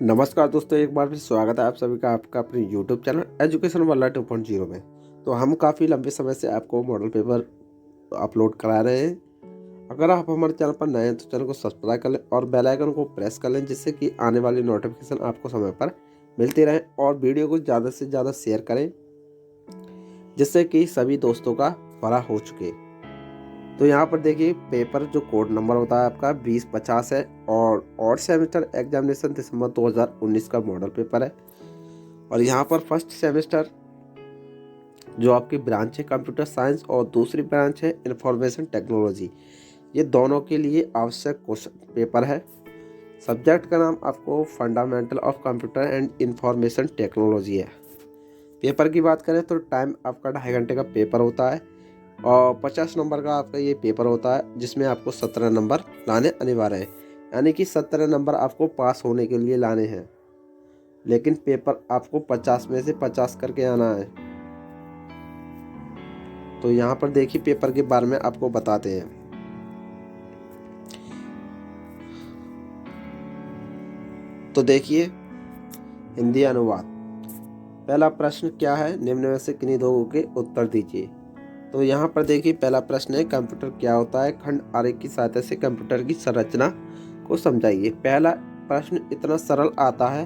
नमस्कार दोस्तों, एक बार फिर स्वागत है आप सभी का आपका अपने YouTube चैनल एजुकेशन वाला 2.0 में। तो हम काफ़ी लंबे समय से आपको मॉडल पेपर अपलोड करा रहे हैं। अगर आप हमारे चैनल पर नए हैं तो चैनल को सब्सक्राइब कर लें और बेल आइकन को प्रेस कर लें, जिससे कि आने वाली नोटिफिकेशन आपको समय पर मिलती रहे। और वीडियो को ज़्यादा से ज़्यादा शेयर करें, जिससे कि सभी दोस्तों का भला हो चुके। तो यहाँ पर देखिए, पेपर जो कोड नंबर होता है आपका 2050 है और सेमेस्टर एग्जामिनेशन दिसंबर 2019 का मॉडल पेपर है। और यहाँ पर फर्स्ट सेमेस्टर जो आपकी ब्रांच है कंप्यूटर साइंस और दूसरी ब्रांच है इंफॉर्मेशन टेक्नोलॉजी, ये दोनों के लिए आवश्यक क्वेश्चन पेपर है। सब्जेक्ट का नाम आपको fundamental of computer and information technology है। पेपर की बात करें तो टाइम आपका 2.5 घंटे का पेपर होता है और 50 नंबर का आपका ये पेपर होता है, जिसमें आपको 17 नंबर लाने अनिवार्य हैं। यानी कि 17 नंबर आपको पास होने के लिए लाने हैं, लेकिन पेपर आपको 50 में से 50 करके आना है। तो यहाँ पर देखिए, पेपर के बारे में आपको बताते हैं। तो देखिए, हिंदी अनुवाद। पहला प्रश्न क्या है, निम्न में से किन्हीं दो के उत्तर दीजिए। तो यहाँ पर देखिए, पहला प्रश्न है कंप्यूटर क्या होता है, खंड आरेख की सहायता से कंप्यूटर की संरचना को समझाइए। पहला प्रश्न इतना सरल आता है,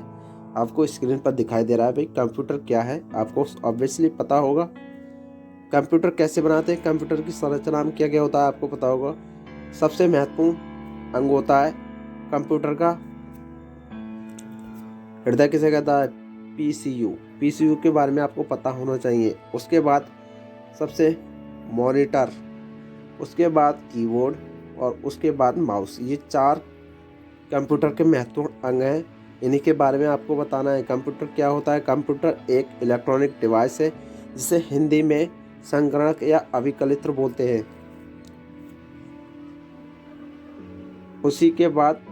आपको स्क्रीन पर दिखाई दे रहा है। भाई कंप्यूटर क्या है, आपको ऑब्वियसली पता होगा। कंप्यूटर कैसे बनाते हैं, कंप्यूटर की संरचना में क्या क्या होता है आपको पता होगा। सबसे महत्वपूर्ण अंग होता है कंप्यूटर का हृदय, किसे कहता है, पीसीयू। पीसीयू के बारे में आपको पता होना चाहिए। उसके बाद सबसे मॉनिटर, उसके बाद कीबोर्ड और उसके बाद माउस। ये 4 कंप्यूटर के महत्वपूर्ण अंग हैं। इन्हीं के बारे में आपको बताना है। कंप्यूटर क्या होता है, कंप्यूटर एक इलेक्ट्रॉनिक डिवाइस है, जिसे हिंदी में संगणक या अभिकलित्र बोलते हैं। उसी के बाद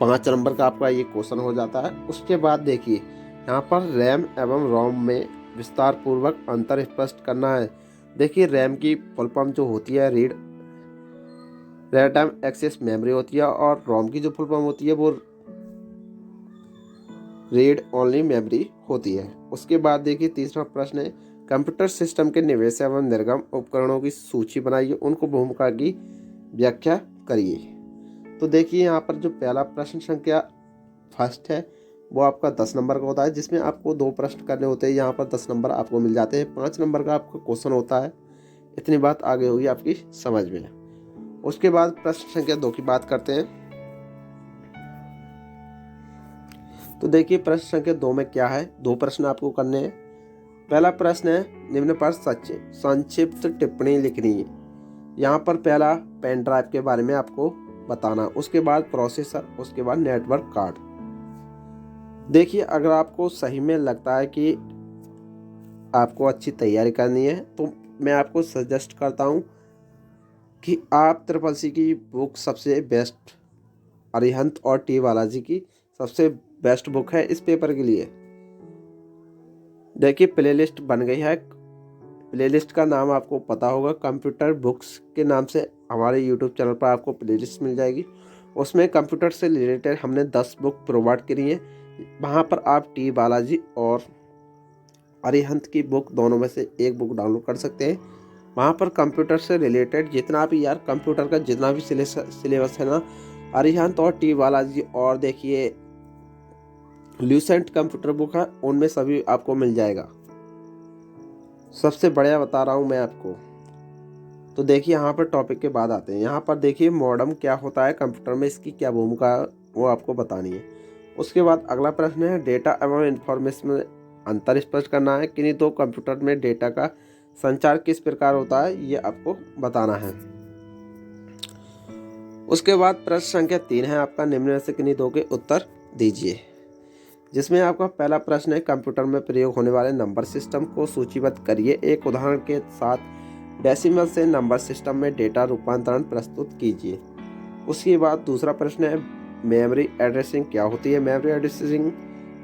5 नंबर का आपका ये क्वेश्चन हो जाता है। उसके बाद देखिए, यहाँ पर रैम एवं रोम में विस्तार पूर्वक अंतर स्पष्ट करना है। देखिए, रैम की फुल फॉर्म जो होती है रीड टाइम एक्सेस मेमोरी होती है, और रोम की जो फुल फॉर्म होती है वो रीड ओनली मेमोरी होती है। उसके बाद देखिए, तीसरा प्रश्न है कंप्यूटर सिस्टम के निवेश एवं निर्गम उपकरणों की सूची बनाइए, उनको भूमिका की व्याख्या करिए। तो देखिए, यहाँ पर जो पहला प्रश्न संख्या फर्स्ट है वो आपका 10 नंबर का होता है, जिसमें आपको 2 प्रश्न करने होते हैं। यहाँ पर 10 नंबर आपको मिल जाते हैं। 5 नंबर का आपका क्वेश्चन होता है। इतनी बात आगे होगी आपकी समझ में। उसके बाद प्रश्न संख्या 2 की बात करते हैं। तो देखिए, प्रश्न संख्या 2 में क्या है, 2 प्रश्न आपको करने हैं। पहला प्रश्न है निम्न पर संक्षिप्त टिप्पणी लिखनी है। यहाँ पर पहला पेन ड्राइव के बारे में आपको बताना, उसके बाद प्रोसेसर, उसके बाद नेटवर्क कार्ड। देखिए, अगर आपको सही में लगता है कि आपको अच्छी तैयारी करनी है, तो मैं आपको सजेस्ट करता हूँ कि आप ट्रिपल की बुक सबसे बेस्ट, अरिहंत और टी बालाजी की सबसे बेस्ट बुक है इस पेपर के लिए। देखिए, प्लेलिस्ट बन गई है। प्लेलिस्ट का नाम आपको पता होगा, कंप्यूटर बुक्स के नाम से हमारे यूट्यूब चैनल पर आपको प्लेलिस्ट मिल जाएगी। उसमें कंप्यूटर से रिलेटेड हमने 10 बुक प्रोवाइड करी है। वहाँ पर आप टी बालाजी और अरिहंत की बुक दोनों में से एक बुक डाउनलोड कर सकते हैं। वहाँ पर कंप्यूटर से रिलेटेड जितना भी यार कंप्यूटर का जितना भी सिलेबस है ना, अरिहंत और टी बालाजी और देखिए ल्यूसेंट कंप्यूटर बुक है, उनमें सभी आपको मिल जाएगा। सबसे बढ़िया बता रहा हूँ मैं आपको। तो देखिए, यहाँ पर टॉपिक के बाद आते हैं। यहाँ पर देखिए, मॉडेम क्या होता है कंप्यूटर में, इसकी क्या भूमिका है वो आपको बतानी है। उसके बाद अगला प्रश्न है डेटा एवं इंफॉर्मेशन में अंतर स्पष्ट करना है। किन्हीं दो कंप्यूटर में डेटा का संचार किस प्रकार होता है, ये आपको बताना है। उसके बाद प्रश्न संख्या 3 है आपका, निम्न में से किन्हीं दो के उत्तर दीजिए। जिसमें आपका पहला प्रश्न है कंप्यूटर में प्रयोग होने वाले नंबर सिस्टम को सूचीबद्ध करिए। एक उदाहरण के साथ डेसिमल से नंबर सिस्टम में डेटा रूपांतरण प्रस्तुत कीजिए। उसके बाद दूसरा प्रश्न है मेमोरी एड्रेसिंग क्या होती है, मेमोरी एड्रेसिंग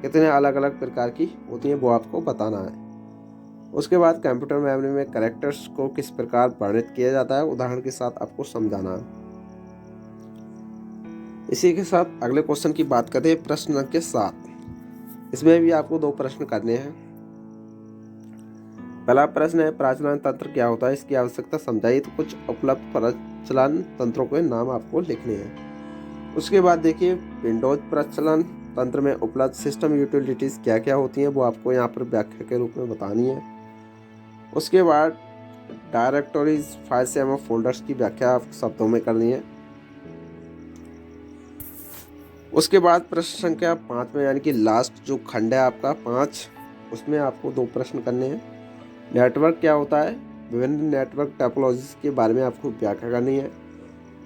कितने अलग अलग प्रकार की होती है वो आपको बताना है। उसके बाद कंप्यूटर मेमोरी में कैरेक्टर्स को किस प्रकार वर्णित किया जाता है, उदाहरण के साथ आपको समझाना है। इसी के साथ अगले क्वेश्चन की बात करते हैं प्रश्न संख्या 7। इसमें भी आपको 2 प्रश्न करने हैं। पहला प्रश्न है प्रचलन तंत्र क्या होता है, इसकी आवश्यकता समझाइए। तो कुछ उपलब्ध प्रचलन तंत्रों के नाम आपको लिखने हैं। उसके बाद देखिए विंडोज प्रचलन तंत्र में उपलब्ध सिस्टम यूटिलिटीज क्या क्या होती हैं, वो आपको यहाँ पर व्याख्या के रूप में बतानी है। उसके बाद डायरेक्टरीज, फाइल्स एवं फोल्डर्स की व्याख्या आप शब्दों में करनी है। उसके बाद प्रश्न संख्या 5 में यानी कि लास्ट जो खंड है आपका 5, उसमें आपको 2 प्रश्न करने हैं। नेटवर्क क्या होता है, विभिन्न नेटवर्क टोपोलॉजीज के बारे में आपको व्याख्या करनी है।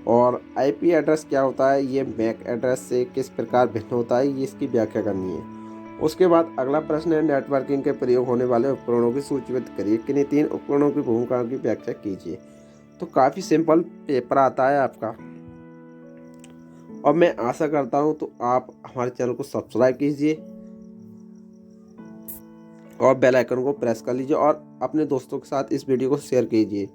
और आईपी एड्रेस क्या होता है, ये मैक एड्रेस से किस प्रकार भिन्न होता है, ये इसकी व्याख्या करनी है। उसके बाद अगला प्रश्न है नेटवर्किंग के प्रयोग होने वाले उपकरणों की सूचीबद्ध करिए, किन्हीं 3 उपकरणों की भूमिकाओं की व्याख्या कीजिए। तो काफ़ी सिंपल पेपर आता है आपका, और मैं आशा करता हूं तो आप हमारे चैनल को सब्सक्राइब कीजिए और बेल आइकन को प्रेस कर लीजिए और अपने दोस्तों के साथ इस वीडियो को शेयर कीजिए।